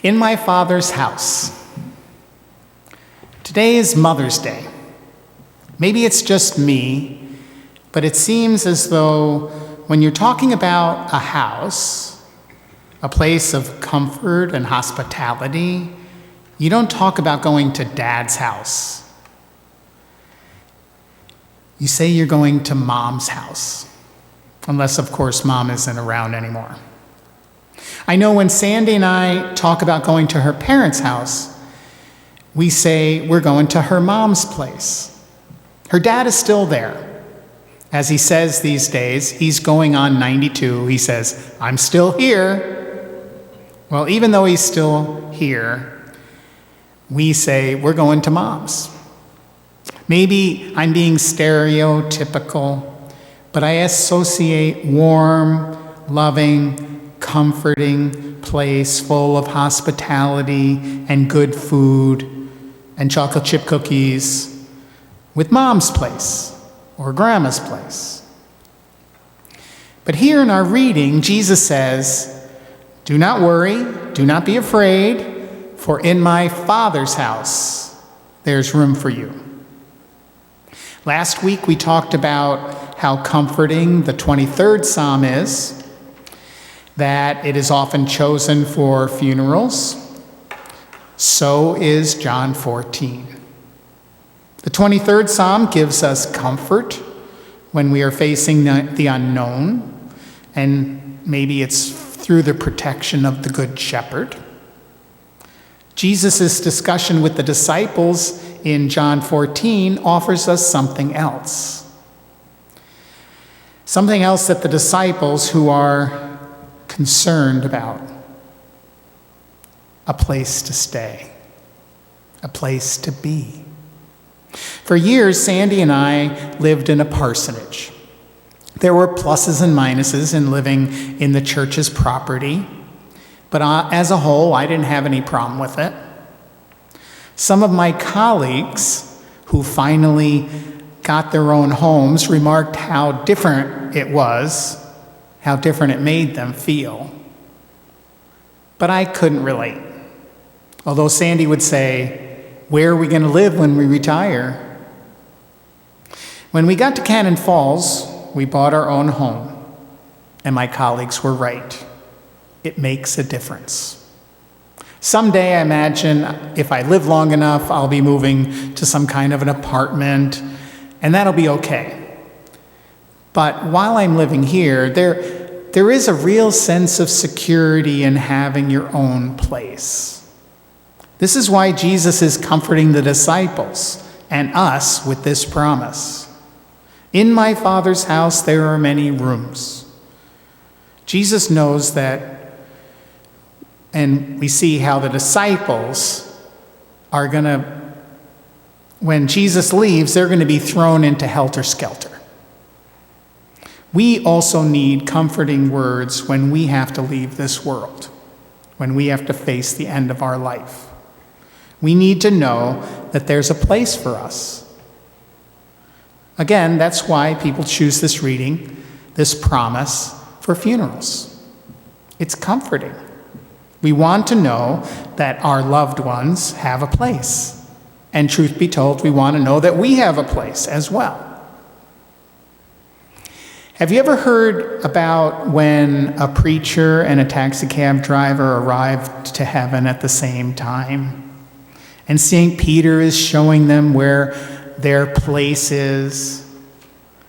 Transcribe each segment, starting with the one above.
In my Father's house. Today is Mother's Day. Maybe it's just me, but it seems as though when you're talking about a house, a place of comfort and hospitality, you don't talk about going to Dad's house. You say you're going to Mom's house, unless, of course, Mom isn't around anymore. I know when Sandy and I talk about going to her parents' house, we say we're going to her mom's place. Her dad is still there. As he says these days, he's going on 92. He says, "I'm still here." Well, even though he's still here, we say we're going to Mom's. Maybe I'm being stereotypical, but I associate warm, loving, comforting place full of hospitality and good food and chocolate chip cookies with Mom's place or Grandma's place. But here in our reading, Jesus says, "Do not worry, do not be afraid, for in my Father's house there's room for you." Last week we talked about how comforting the 23rd Psalm is, that it is often chosen for funerals. So is John 14. The 23rd Psalm gives us comfort when we are facing the unknown, and maybe it's through the protection of the Good Shepherd. Jesus' discussion with the disciples in John 14 offers us something else. Something else that the disciples who are concerned about: a place to stay, a place to be. For years, Sandy and I lived in a parsonage. There were pluses and minuses in living in the church's property, but as a whole, I didn't have any problem with it. Some of my colleagues who finally got their own homes remarked how different it was, how different it made them feel. But I couldn't relate. Although Sandy would say, "Where are we going to live when we retire?" When we got to Cannon Falls, we bought our own home, and my colleagues were right. It makes a difference. Someday, I imagine, if I live long enough, I'll be moving to some kind of an apartment, and that'll be okay. But while I'm living here, there is a real sense of security in having your own place. This is why Jesus is comforting the disciples and us with this promise. In my Father's house there are many rooms. Jesus knows that, and we see how the disciples are going to, when Jesus leaves, they're going to be thrown into helter-skelter. We also need comforting words when we have to leave this world, when we have to face the end of our life. We need to know that there's a place for us. Again, that's why people choose this reading, this promise, for funerals. It's comforting. We want to know that our loved ones have a place. And truth be told, we want to know that we have a place as well. Have you ever heard about when a preacher and a taxi cab driver arrived to heaven at the same time? And St. Peter is showing them where their place is.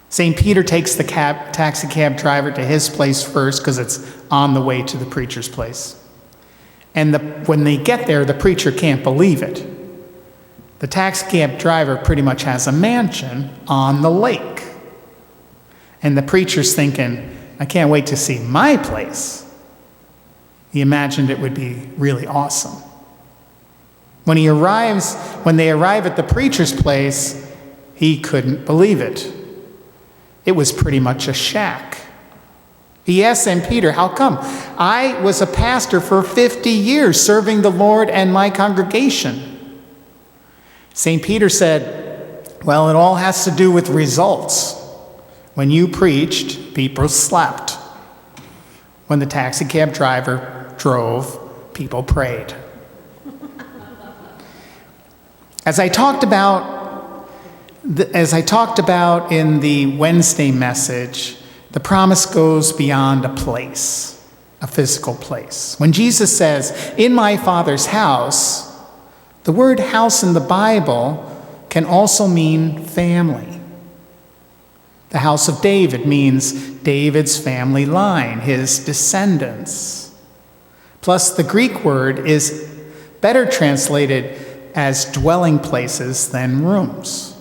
St. Peter takes the taxi cab driver to his place first because it's on the way to the preacher's place. And when they get there, the preacher can't believe it. The taxi cab driver pretty much has a mansion on the lake. And the preacher's thinking, "I can't wait to see my place." He imagined it would be really awesome. When they arrive at the preacher's place, he couldn't believe it. It was pretty much a shack. He asked St. Peter, "How come? I was a pastor for 50 years serving the Lord and my congregation." St. Peter said, "Well, it all has to do with results. When you preached, people slept. When the taxi cab driver drove, People prayed. As I talked about in the Wednesday message, the promise goes beyond a place, a physical place. When Jesus says, "In my Father's house," the word house in the Bible can also mean family. The house of David means David's family line, his descendants. Plus, the Greek word is better translated as dwelling places than rooms.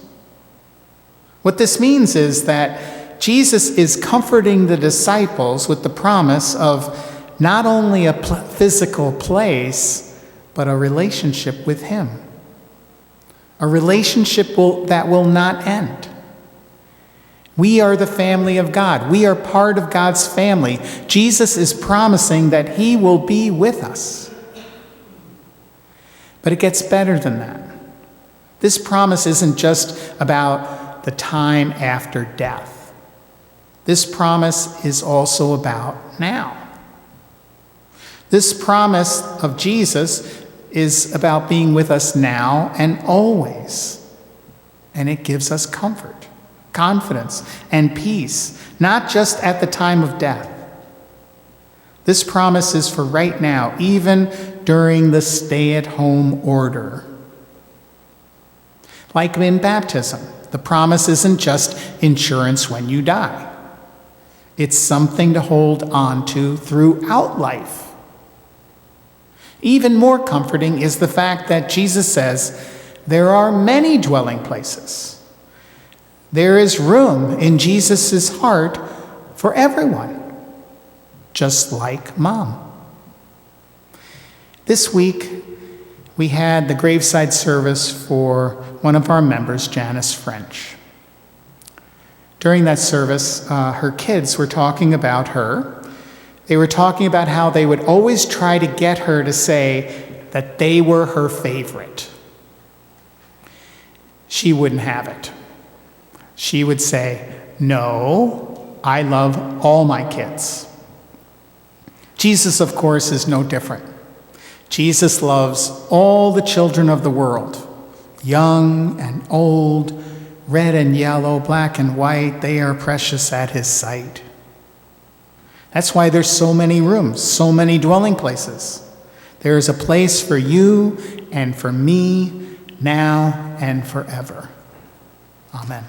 What this means is that Jesus is comforting the disciples with the promise of not only a physical place, but a relationship with him. A relationship that will not end. We are the family of God. We are part of God's family. Jesus is promising that he will be with us. But it gets better than that. This promise isn't just about the time after death. This promise is also about now. This promise of Jesus is about being with us now and always. And it gives us comfort, confidence, and peace, not just at the time of death. This promise is for right now, even during the stay-at-home order. Like in baptism, the promise isn't just insurance when you die. It's something to hold on to throughout life. Even more comforting is the fact that Jesus says there are many dwelling places. There is room in Jesus' heart for everyone, just like Mom. This week, we had the graveside service for one of our members, Janice French. During that service, her kids were talking about her. They were talking about how they would always try to get her to say that they were her favorite. She wouldn't have it. She would say, "No, I love all my kids." Jesus, of course, is no different. Jesus loves all the children of the world, young and old, red and yellow, black and white. They are precious at his sight. That's why there's so many rooms, so many dwelling places. There is a place for you and for me now and forever. Amen.